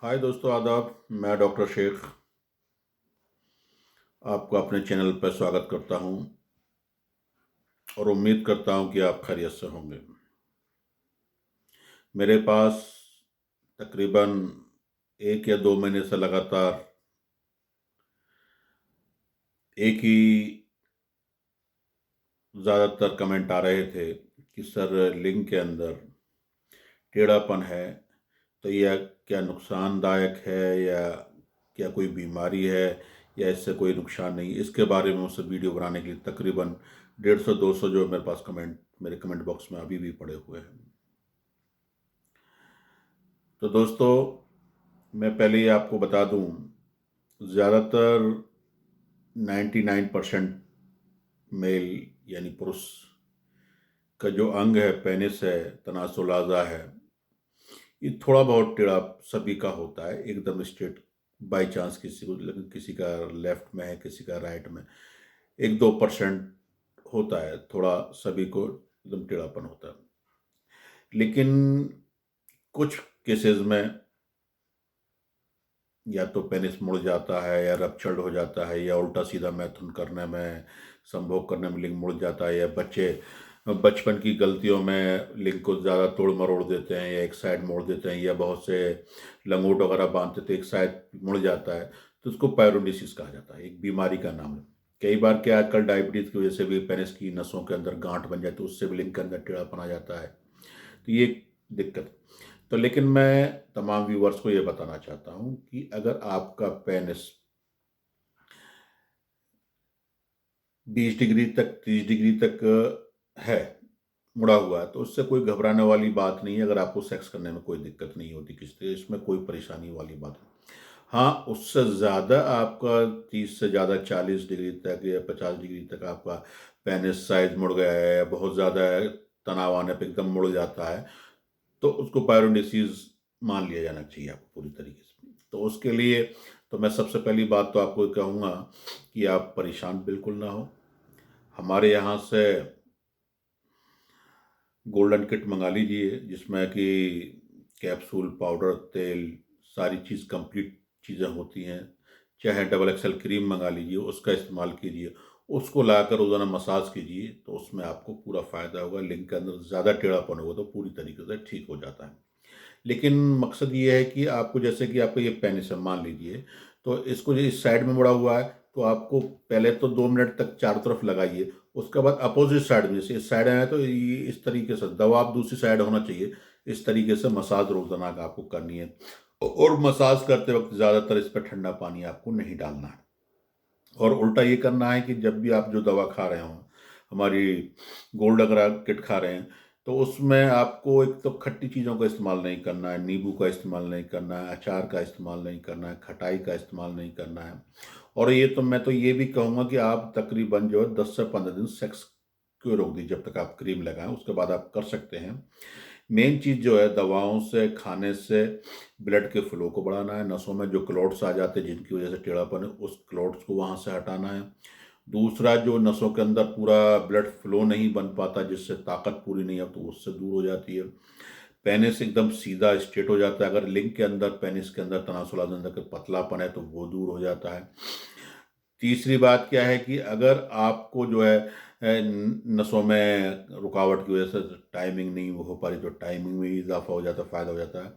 हाय दोस्तों, आदाब। मैं डॉक्टर शेख आपको अपने चैनल पर स्वागत करता हूं और उम्मीद करता हूं कि आप खैरियत से होंगे। मेरे पास तकरीबन 1 या 2 महीने से लगातार एक ही ज़्यादातर कमेंट आ रहे थे कि सर, लिंग के अंदर टेढ़ापन है, तो यह क्या नुकसानदायक है या क्या कोई बीमारी है या इससे कोई नुकसान नहीं। इसके बारे में मुझसे वीडियो बनाने के लिए तकरीबन 150-200 जो मेरे पास कमेंट मेरे कमेंट बॉक्स में अभी भी पड़े हुए हैं। तो दोस्तों, मैं पहले ही आपको बता दूं, ज़्यादातर 99% मेल यानी पुरुष का जो अंग है, पेनिस है, तनासुल आज़ा है, ये थोड़ा बहुत टेढ़ा सभी का होता है, एकदम स्ट्रेट बाई चांस किसी को, लेकिन किसी का लेफ्ट में है, किसी का राइट में 1-2% होता है, थोड़ा सभी को एकदम टेढ़ापन होता है। लेकिन कुछ केसेस में या तो पेनिस मुड़ जाता है या रप्चर्ड हो जाता है या उल्टा सीधा मैथुन करने में, संभोग करने में लिंग मुड़ जाता है, या बच्चे बचपन की गलतियों में लिंग को ज़्यादा तोड़ मरोड़ देते हैं या एक साइड मोड़ देते हैं, या बहुत से लंगोट वगैरह बांधते तो एक साइड मुड़ जाता है, तो उसको पायरोडिसिस कहा जाता है, एक बीमारी का नाम है। कई बार क्या, आजकल डायबिटीज़ की वजह से भी पेनिस की नसों के अंदर गांठ बन जाती है, उससे भी लिंग के अंदर टेढ़ापन आ जाता है। तो ये एक दिक्कत। तो लेकिन मैं तमाम व्यूवर्स को ये बताना चाहता हूँ कि अगर आपका पेनिस 20 डिग्री तक, 30 डिग्री तक है, मुड़ा हुआ है, तो उससे कोई घबराने वाली बात नहीं है। अगर आपको सेक्स करने में कोई दिक्कत नहीं होती किसी तरह, इसमें कोई परेशानी वाली बात नहीं। हाँ, उससे ज़्यादा आपका 30 से ज़्यादा 40 डिग्री तक या 50 डिग्री तक आपका पेनिस साइज मुड़ गया है, या बहुत ज़्यादा तनाव आने पर एकदम मुड़ जाता है, तो उसको पायरोडिसीज़ मान लिया जाना चाहिए आपको पूरी तरीके से। तो उसके लिए तो मैं सबसे पहली बात तो आपको कहूँगा कि आप परेशान बिल्कुल ना हो। हमारे यहाँ से गोल्डन किट मंगा लीजिए, जिसमें कि कैप्सूल, पाउडर, तेल, सारी चीज़ कंप्लीट चीज़ें होती हैं। चाहे डबल एक्सेल क्रीम मंगा लीजिए, उसका इस्तेमाल कीजिए। उसको लाकर रोज़ाना मसाज कीजिए, तो उसमें आपको पूरा फ़ायदा होगा। लिंग के अंदर ज़्यादा टेढ़ापन होगा तो पूरी तरीके से ठीक हो जाता है। लेकिन मकसद ये है कि आपको, जैसे कि आपको ये पेनिस है मान लीजिए, तो इसको जो इस साइड में मुड़ा हुआ है, तो आपको पहले तो 2 मिनट तक चारों तरफ लगाइए। उसके बाद अपोजिट साइड में, जैसे इस साइड है तो ये इस तरीके से दबाव दूसरी साइड होना चाहिए। इस तरीके से मसाज रोजाना का आपको करनी है, और मसाज करते वक्त ज़्यादातर इस पर ठंडा पानी आपको नहीं डालना है। और उल्टा ये करना है कि जब भी आप जो दवा खा रहे हों, हमारी गोल्ड अगर आप किट खा रहे हैं, तो उसमें आपको एक तो खट्टी चीज़ों का इस्तेमाल नहीं करना है, नींबू का इस्तेमाल नहीं करना है, अचार का इस्तेमाल नहीं करना है, खटाई का इस्तेमाल नहीं करना है। और ये तो मैं तो ये भी कहूँगा कि आप तकरीबन जो है 10 से 15 दिन सेक्स को रोक दीजिए, जब तक आप क्रीम लगाएं, उसके बाद आप कर सकते हैं। मेन चीज़ जो है, दवाओं से, खाने से ब्लड के फ्लो को बढ़ाना है। नसों में जो क्लॉट्स आ जाते हैं जिनकी वजह से टेढ़ापन है, उस क्लॉट्स को वहाँ से हटाना है। दूसरा, जो नसों के अंदर पूरा ब्लड फ्लो नहीं बन पाता, जिससे ताकत पूरी नहीं है, तो उससे दूर हो जाती है। पेनिस एकदम सीधा स्ट्रेट हो जाता है। अगर लिंग के अंदर, पेनिस के अंदर तनासुल अंदर का पतलापन है, तो वो दूर हो जाता है। तीसरी बात क्या है कि अगर आपको जो है नसों में रुकावट की वजह से टाइमिंग नहीं हो पा रही, तो टाइमिंग में इजाफा हो जाता है, फ़ायदा हो जाता है।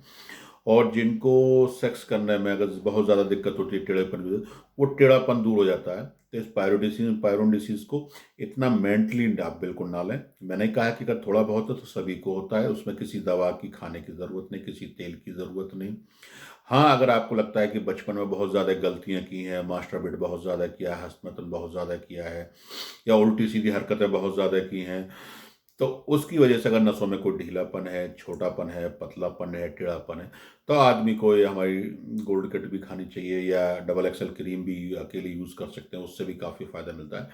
और जिनको सेक्स करने में अगर बहुत ज़्यादा दिक्कत होती है टेढ़ेपन की वजह से, वो टेढ़ापन दूर हो जाता है। तो इस पायरोडिसीज को इतना मेंटली आप बिल्कुल ना लें। मैंने कहा कि अगर थोड़ा बहुत है तो सभी को होता है, उसमें किसी दवा की खाने की ज़रूरत नहीं, किसी तेल की ज़रूरत नहीं। हाँ, अगर आपको लगता है कि बचपन में बहुत ज़्यादा गलतियाँ की हैं, मास्टरबेट बहुत ज़्यादा किया है, हस्तमैथुन बहुत ज़्यादा किया है, या उल्टी-सीधी हरकतें बहुत ज़्यादा की हैं, तो उसकी वजह से अगर नसों में कोई ढीलापन है, छोटापन है, पतलापन है, टेढ़ापन है, तो आदमी को ये हमारी गोल्ड किट भी खानी चाहिए, या डबल एक्सेल क्रीम भी अकेले यूज़ कर सकते हैं, उससे भी काफ़ी फ़ायदा मिलता है।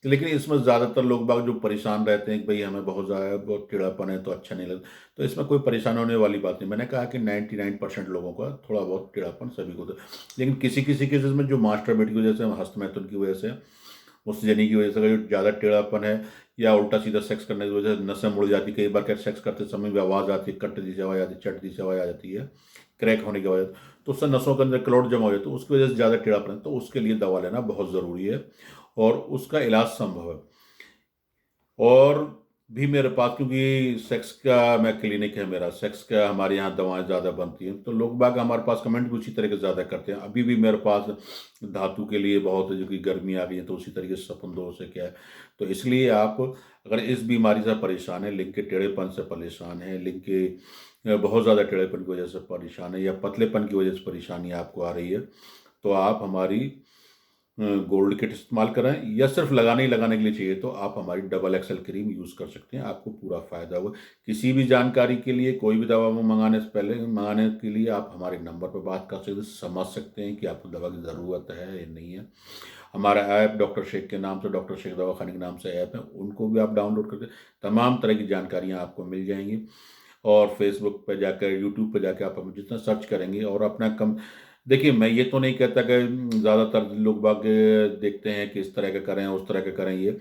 लेकिन इसमें ज़्यादातर लोग बाग जो परेशान रहते हैं कि भई हमें बहुत ज़्यादा बहुत टेढ़ापन है तो अच्छा नहीं लगता, तो इसमें कोई परेशान होने वाली बात नहीं। मैंने कहा कि 99% लोगों का थोड़ा बहुत टेढ़ापन सभी को होता है। लेकिन किसी-किसी केसेज़ में जो मास्टरबेट की वजह से, हस्तमैथुन की वजह से, उस जनी की वजह से अगर जो ज़्यादा टेढ़ापन है, या उल्टा-सीधा सेक्स करने की वजह से नसें मुड़ जाती, कई बार क्या सेक्स करते समय भी आवाज़ आती है, कट जैसी आवाज़ आती है, चट जैसी आवाज़ आ जाती है, क्रैक होने की वजह से, तो उससे नसों के अंदर क्लॉट जमा हो जाए तो उसकी वजह से ज़्यादा टेढ़ापन है, तो उसके लिए दवा लेना बहुत ज़रूरी है और उसका इलाज संभव है। और भी मेरे पास, क्योंकि सेक्स का मैं क्लिनिक है मेरा, सेक्स का हमारे यहाँ दवाएँ ज़्यादा बनती हैं, तो लोग बाग हमारे पास कमेंट भी उसी तरह के ज़्यादा करते हैं। अभी भी मेरे पास धातु के लिए बहुत, जो कि गर्मी आ गई है, तो उसी तरीके से सपंदों से क्या है, तो इसलिए आप अगर इस बीमारी से परेशान हैं, लिंग के टेढ़ेपन से परेशान हैं, लिंग के बहुत ज़्यादा टेढ़ेपन की वजह से परेशान है, या पतलेपन की वजह से परेशानी आपको आ रही है, तो आप हमारी गोल्ड किट इस्तेमाल करें, या सिर्फ लगाने ही लगाने के लिए चाहिए तो आप हमारी डबल एक्सेल क्रीम यूज़ कर सकते हैं, आपको पूरा फ़ायदा होगा। किसी भी जानकारी के लिए, कोई भी दवा मंगाने से पहले, मंगाने के लिए आप हमारे नंबर पर बात कर सकते हैं, समझ सकते हैं कि आपको दवा की ज़रूरत है या नहीं है। हमारा ऐप डॉक्टर शेख के नाम से, डॉक्टर शेख दवाखाने के नाम से ऐप है, उनको भी आप डाउनलोड करके तमाम तरह की जानकारियाँ आपको मिल जाएंगी। और फेसबुक पे जाकर, यूट्यूब पे जाके आप हमें जितना सर्च करेंगे और अपना कम, देखिए मैं ये तो नहीं कहता कि ज़्यादातर लोग बाग देखते हैं कि इस तरह का करें उस तरह का करें ये,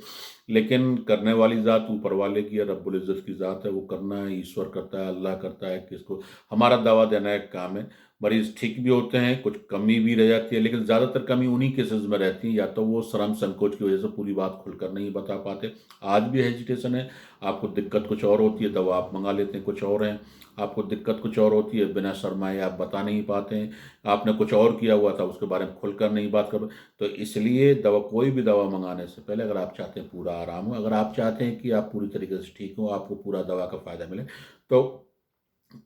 लेकिन करने वाली ज़ात ऊपर वाले की है, रब्बुल इज़्ज़त की ज़ात है, वो करना है, ईश्वर करता है, अल्लाह करता है, किसको, हमारा दवा देना एक काम है। मरीज़ ठीक भी होते हैं, कुछ कमी भी रह जाती है, लेकिन ज़्यादातर कमी उन्हीं केसेस में रहती है, या तो वो शर्म संकोच की वजह से पूरी बात खुलकर नहीं बता पाते। आज भी हेजिटेशन है, आपको दिक्कत कुछ और होती है, दवा आप मंगा लेते हैं कुछ और है, आपको दिक्कत कुछ और होती है, बिना शर्माए आप बता नहीं पाते हैं, आपने कुछ और किया हुआ था उसके बारे में खुलकर नहीं बात कर, तो इसलिए दवा, कोई भी दवा मंगाने से पहले, अगर आप चाहते हैं पूरा आराम हो, अगर आप चाहते हैं कि आप पूरी तरीके से ठीक हो, आपको पूरा दवा का फ़ायदा मिले, तो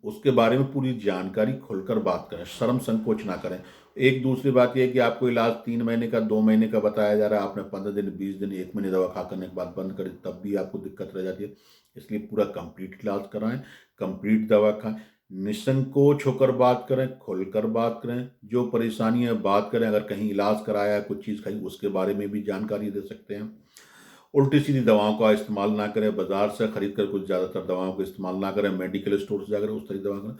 उसके बारे में पूरी जानकारी खुलकर बात करें, शर्म संकोच ना करें। एक दूसरी बात ये है कि आपको इलाज 3 महीने का, 2 महीने का बताया जा रहा है, आपने 15 दिन, 20 दिन, 1 महीने दवा खा करने के बाद बंद करी, तब भी आपको दिक्कत रह जाती है। इसलिए पूरा कंप्लीट इलाज कराएँ, कंप्लीट दवा खाएँ, निसंकोच होकर बात करें, खुलकर बात करें, जो परेशानी है बात करें, अगर कहीं इलाज कराया है, कुछ चीज़ खाई, उसके बारे में भी जानकारी दे सकते हैं। उल्टी-सीधी दवाओं का इस्तेमाल ना करें, बाज़ार से खरीद कर कुछ ज़्यादातर दवाओं का इस्तेमाल ना करें, मेडिकल स्टोर से जाकर उस तरह की दवा करें।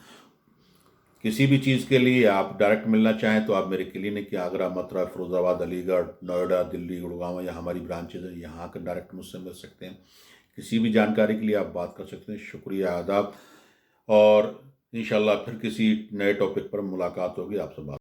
किसी भी चीज़ के लिए आप डायरेक्ट मिलना चाहें तो आप मेरे क्लिनिक, या आगरा, मथुरा, फिरोज़ाबाद, अलीगढ़, नोएडा, दिल्ली, गुड़गाँव, या हमारी ब्रांचेज़ हैं, यहाँ आकर डायरेक्ट मुझसे मिल सकते हैं। किसी भी जानकारी के लिए आप बात कर सकते हैं। शुक्रिया, आदाब, और इंशाल्लाह फिर किसी नए टॉपिक पर मुलाकात होगी, आपसे बात